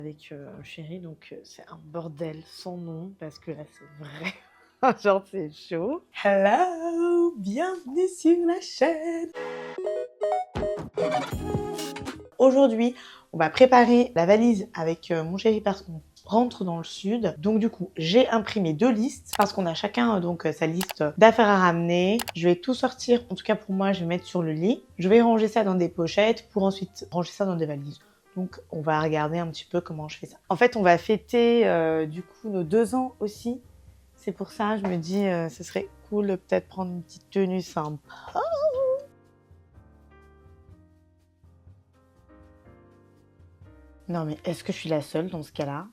avec chéri, donc c'est un bordel sans nom parce que là c'est vrai. Genre c'est chaud. Hello, bienvenue sur la chaîne. Aujourd'hui, on va préparer la valise avec mon chéri parce qu'on rentre dans le sud. Donc du coup, j'ai imprimé 2 listes parce qu'on a chacun donc sa liste d'affaires à ramener. Je vais tout sortir, en tout cas pour moi, je vais mettre sur le lit. Je vais ranger ça dans des pochettes pour ensuite ranger ça dans des valises. Donc on va regarder un petit peu comment je fais ça. En fait, on va fêter du coup nos 2 ans aussi. C'est pour ça, je me dis, ce serait cool de peut-être prendre une petite tenue sympa. Non mais est-ce que je suis la seule dans ce cas-là?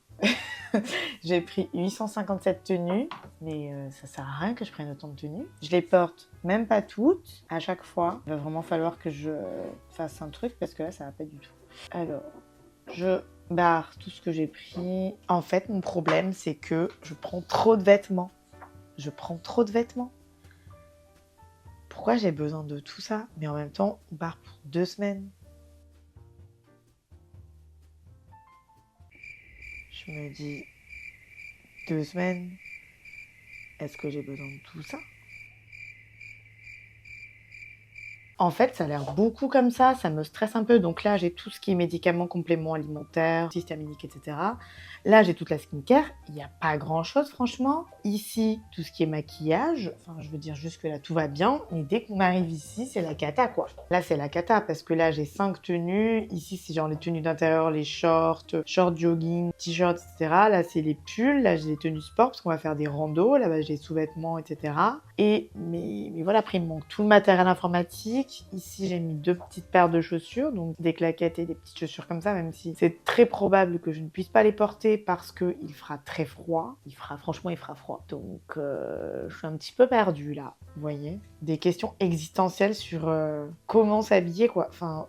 J'ai pris 857 tenues, mais ça sert à rien que je prenne autant de tenues. Je les porte même pas toutes à chaque fois. Il va vraiment falloir que je fasse un truc parce que là ça va pas du tout. Alors, je barre tout ce que j'ai pris. En fait, mon problème c'est que je prends trop de vêtements. Je prends trop de vêtements. Pourquoi j'ai besoin de tout ça? Mais en même temps, on part pour 2 semaines. Je me dis, 2 semaines, est-ce que j'ai besoin de tout ça? En fait, ça a l'air beaucoup comme ça me stresse un peu. Donc là, j'ai tout ce qui est médicaments, compléments alimentaires, systémiques, etc. Là, j'ai toute la skincare. Il n'y a pas grand-chose, franchement. Ici, tout ce qui est maquillage. Enfin, je veux dire, jusque-là, tout va bien. Mais dès qu'on arrive ici, c'est la cata, quoi. Là, c'est la cata parce que là, j'ai 5 tenues. Ici, c'est genre les tenues d'intérieur, les shorts jogging, t-shirts, etc. Là, c'est les pulls. Là, j'ai les tenues sport parce qu'on va faire des randos. Là-bas, j'ai les sous-vêtements, etc. Mais voilà, après, il me manque tout le matériel informatique. Ici, j'ai mis 2 petites paires de chaussures, donc des claquettes et des petites chaussures comme ça, même si c'est très probable que je ne puisse pas les porter parce qu'il fera très froid. Franchement, il fera froid. Donc, je suis un petit peu perdue là, vous voyez. Des questions existentielles sur comment s'habiller, quoi. Enfin,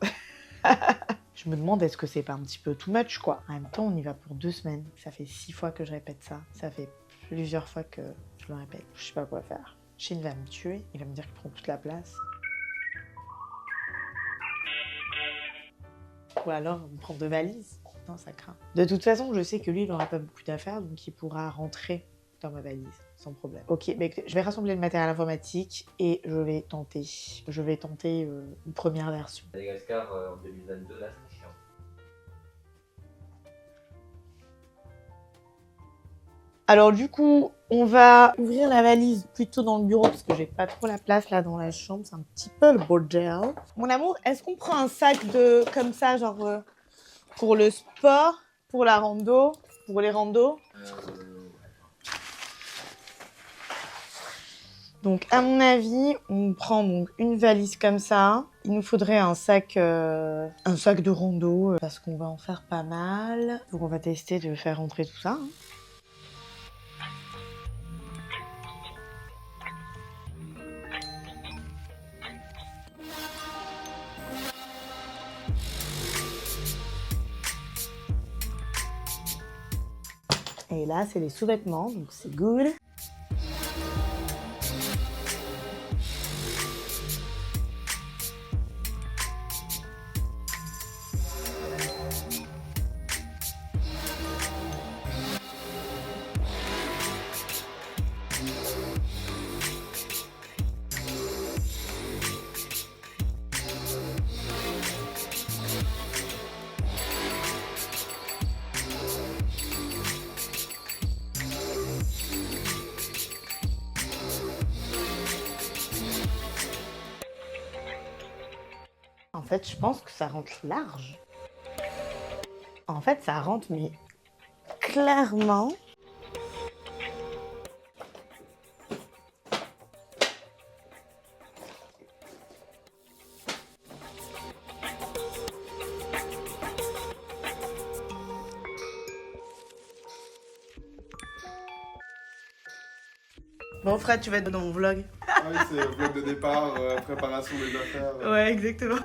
je me demande est-ce que c'est pas un petit peu too much, quoi. En même temps, on y va pour 2 semaines. Ça fait 6 fois que je répète ça. Ça fait plusieurs fois que je le répète. Je sais pas quoi faire. Chine va me tuer. Il va me dire qu'il prend toute la place. Ou alors on prend 2 valises. Non, ça craint. De toute façon, je sais que lui, il n'aura pas beaucoup d'affaires, donc il pourra rentrer dans ma valise, sans problème. Ok, bah écoutez, je vais rassembler le matériel informatique et je vais tenter. Une première version. Madagascar en 2022, là, c'est chiant. Alors du coup, on va ouvrir la valise plutôt dans le bureau parce que j'ai pas trop la place là dans la chambre, c'est un petit peu le bordel. Mon amour, est-ce qu'on prend un sac comme ça, genre pour le sport, pour la rando, pour les randos? Donc à mon avis, on prend donc une valise comme ça. Il nous faudrait un sac de rando parce qu'on va en faire pas mal. Donc on va tester de faire rentrer tout ça. Hein. Et là, c'est les sous-vêtements, donc c'est good. En fait, je pense que ça rentre large. En fait, ça rentre, mais clairement. Bon, Fred, tu vas être dans mon vlog. Ah oui, c'est le vlog de départ, préparation des affaires. Ouais, exactement.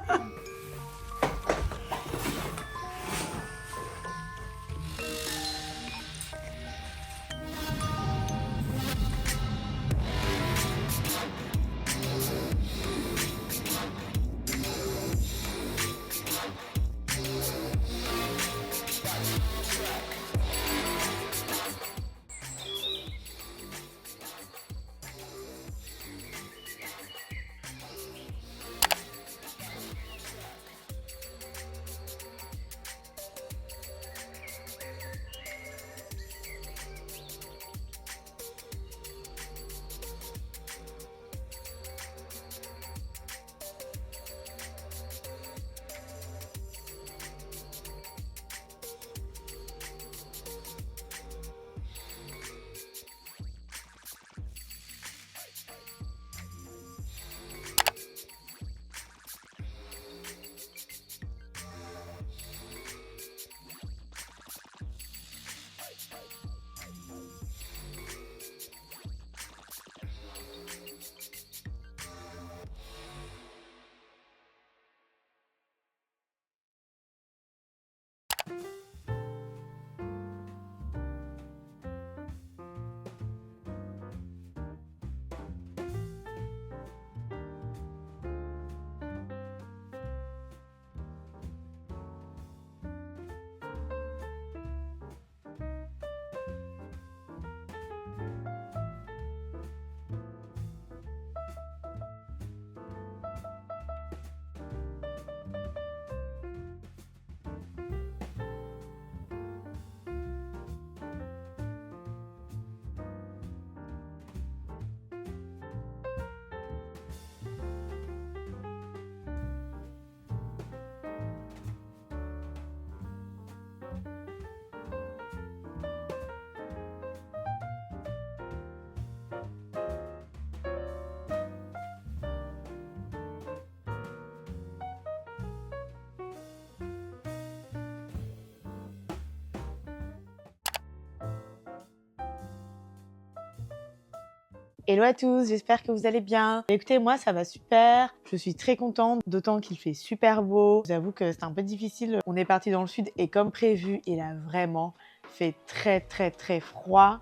Hello à tous, j'espère que vous allez bien. Écoutez, moi ça va super, je suis très contente, d'autant qu'il fait super beau. J'avoue que c'était un peu difficile, on est parti dans le sud et comme prévu, il a vraiment fait très froid.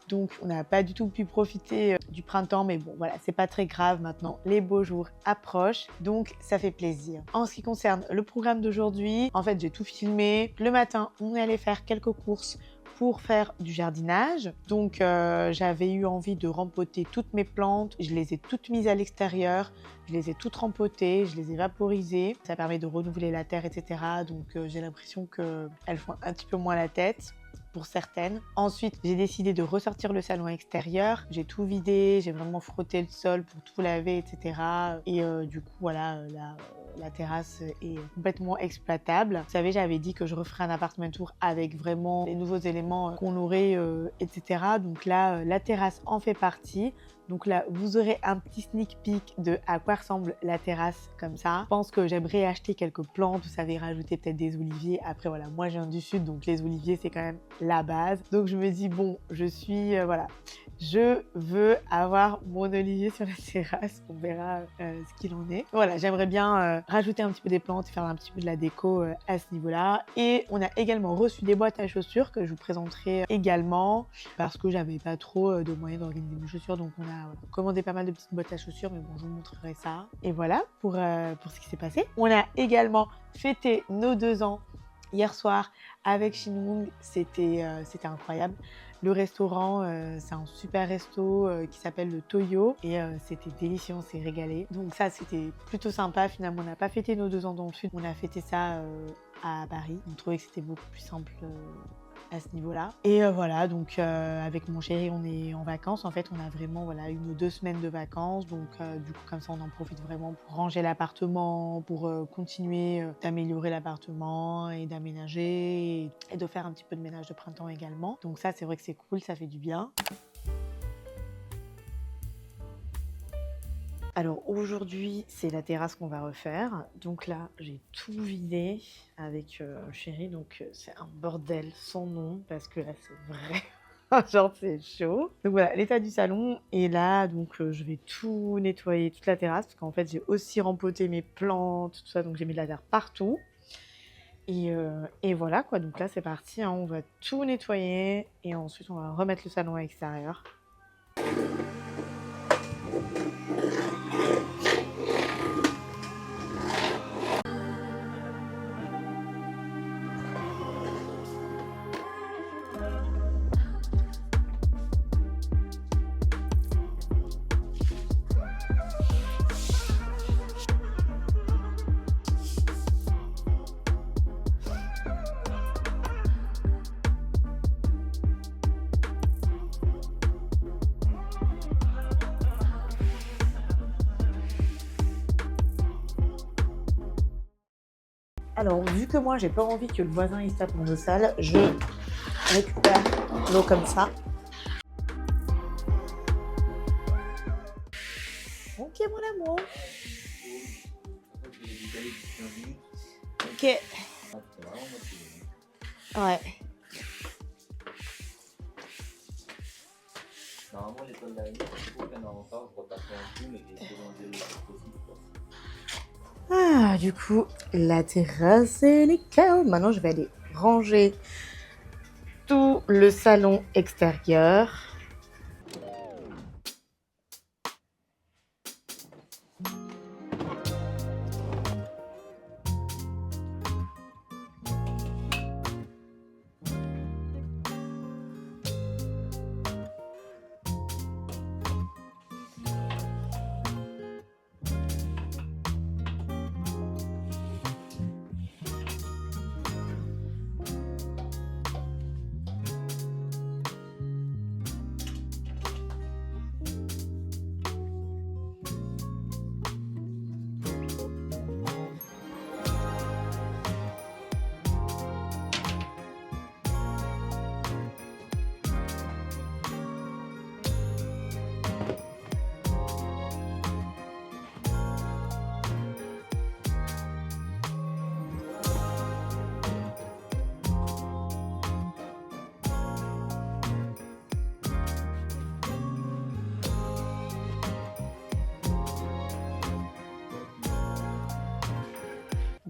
Donc on n'a pas du tout pu profiter du printemps, mais bon voilà, c'est pas très grave maintenant, les beaux jours approchent, donc ça fait plaisir. En ce qui concerne le programme d'aujourd'hui, en fait j'ai tout filmé. Le matin, on est allé faire quelques courses pour faire du jardinage. Donc j'avais eu envie de rempoter toutes mes plantes, je les ai toutes mises à l'extérieur, je les ai toutes rempotées, je les ai vaporisées. Ça permet de renouveler la terre, etc. Donc j'ai l'impression qu'elles font un petit peu moins la tête pour certaines. Ensuite, j'ai décidé de ressortir le salon extérieur. J'ai tout vidé, j'ai vraiment frotté le sol pour tout laver, etc. Et du coup, voilà, la terrasse est complètement exploitable. Vous savez, j'avais dit que je referais un appartement tour avec vraiment les nouveaux éléments qu'on aurait, etc. Donc là, la terrasse en fait partie. Donc là, vous aurez un petit sneak peek de à quoi ressemble la terrasse comme ça. Je pense que j'aimerais acheter quelques plantes, vous savez, rajouter peut-être des oliviers. Après, voilà, moi je viens du sud, donc les oliviers, c'est quand même la base. Donc je me dis, bon, voilà, je veux avoir mon olivier sur la terrasse. On verra ce qu'il en est. Voilà, j'aimerais bien rajouter un petit peu des plantes, faire un petit peu de la déco à ce niveau-là. Et on a également reçu des boîtes à chaussures que je vous présenterai également parce que j'avais pas trop de moyens d'organiser mes chaussures. Donc on a commandé pas mal de petites boîtes à chaussures, mais bon, je vous montrerai ça. Et voilà pour ce qui s'est passé. On a également fêté nos 2 ans hier soir avec Shinwung. C'était incroyable. Le restaurant, c'est un super resto qui s'appelle le Toyo et c'était délicieux, on s'est régalé. Donc ça, c'était plutôt sympa. Finalement, on n'a pas fêté nos 2 ans dans le sud, on a fêté ça à Paris. On trouvait que c'était beaucoup plus simple à ce niveau-là. Et voilà, donc avec mon chéri, on est en vacances. En fait, on a vraiment 1 ou 2 semaines de vacances. Donc du coup, comme ça, on en profite vraiment pour ranger l'appartement, pour continuer d'améliorer l'appartement et d'aménager et de faire un petit peu de ménage de printemps également. Donc ça, c'est vrai que c'est cool, ça fait du bien. Alors aujourd'hui, c'est la terrasse qu'on va refaire. Donc là, j'ai tout vidé avec chéri. Donc c'est un bordel sans nom parce que là, c'est vrai. Genre, c'est chaud. Donc voilà, l'état du salon. Et là, donc je vais tout nettoyer, toute la terrasse. Parce qu'en fait, j'ai aussi rempoté mes plantes, tout ça. Donc j'ai mis de la terre partout. Et voilà quoi. Donc là, c'est parti. Hein. On va tout nettoyer. Et ensuite, on va remettre le salon à l'extérieur. Alors, vu que moi, j'ai pas envie que le voisin il se tape mon eau sale, je récupère l'eau comme ça. Ok, mon amour. Ok. Ouais. Normalement, l'école d'araignée, c'est pour qu'un enfant repasse en tout, mais qu'il essaie d'enlever le plus possible. Ah, du coup, la terrasse, elle est calme. Maintenant, je vais aller ranger tout le salon extérieur.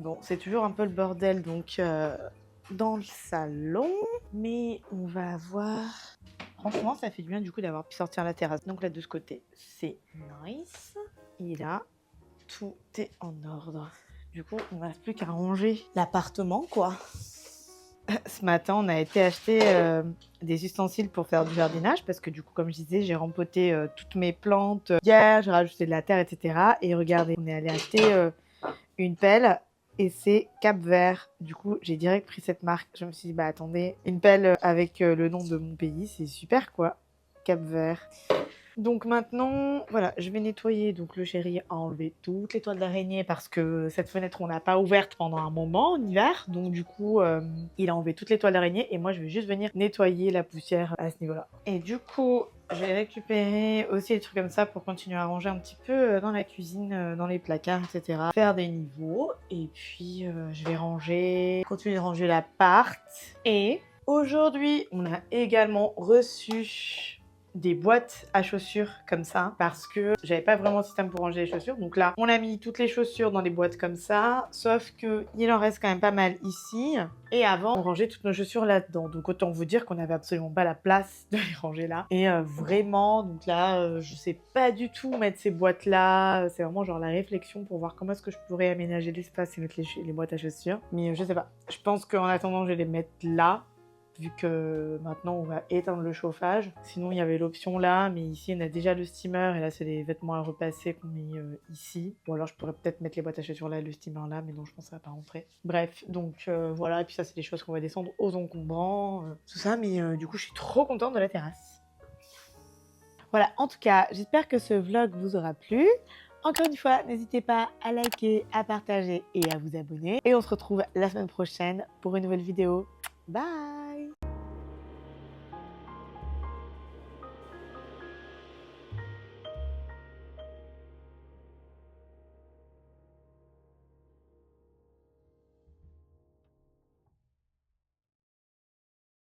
Bon, c'est toujours un peu le bordel donc dans le salon, mais on va avoir... Franchement, ça fait du bien du coup d'avoir pu sortir la terrasse. Donc là, de ce côté, c'est nice. Et là, tout est en ordre. Du coup, il ne reste plus qu'à ranger l'appartement, quoi. Ce matin, on a été acheter des ustensiles pour faire du jardinage parce que du coup, comme je disais, j'ai rempoté toutes mes plantes hier, j'ai rajouté de la terre, etc. Et regardez, on est allé acheter une pelle et c'est Cap Vert. Du coup, j'ai direct pris cette marque. Je me suis dit, bah attendez, une pelle avec le nom de mon pays, c'est super quoi. Cap Vert. Donc maintenant, voilà, je vais nettoyer. Donc le chéri a enlevé toutes les toiles d'araignée parce que cette fenêtre, on l'a pas ouverte pendant un moment en hiver. Donc du coup, il a enlevé toutes les toiles d'araignée et moi, je vais juste venir nettoyer la poussière à ce niveau-là. Et du coup, j'ai récupéré aussi des trucs comme ça pour continuer à ranger un petit peu dans la cuisine, dans les placards, etc. Faire des niveaux. Et puis, je vais continuer de ranger l'appart. Et aujourd'hui, on a également reçu des boîtes à chaussures comme ça parce que j'avais pas vraiment de système pour ranger les chaussures. Donc là, on a mis toutes les chaussures dans des boîtes comme ça, sauf que il en reste quand même pas mal ici. Et avant, on rangeait toutes nos chaussures là-dedans. Donc autant vous dire qu'on avait absolument pas la place de les ranger là. Et vraiment, donc là, je sais pas du tout mettre ces boîtes là. C'est vraiment genre la réflexion pour voir comment est-ce que je pourrais aménager l'espace et mettre les boîtes à chaussures. Mais je sais pas. Je pense qu'en attendant, je vais les mettre là. Vu que maintenant on va éteindre le chauffage. Sinon il y avait l'option là, mais ici on a déjà le steamer et là c'est les vêtements à repasser qu'on met ici. Ou alors je pourrais peut-être mettre les boîtes à chaussures là et le steamer là, mais non je pense que ça va pas rentrer. Bref, donc voilà, et puis ça c'est des choses qu'on va descendre aux encombrants, tout ça, mais du coup je suis trop contente de la terrasse. Voilà, en tout cas, j'espère que ce vlog vous aura plu. Encore une fois, n'hésitez pas à liker, à partager et à vous abonner. Et on se retrouve la semaine prochaine pour une nouvelle vidéo. Bye!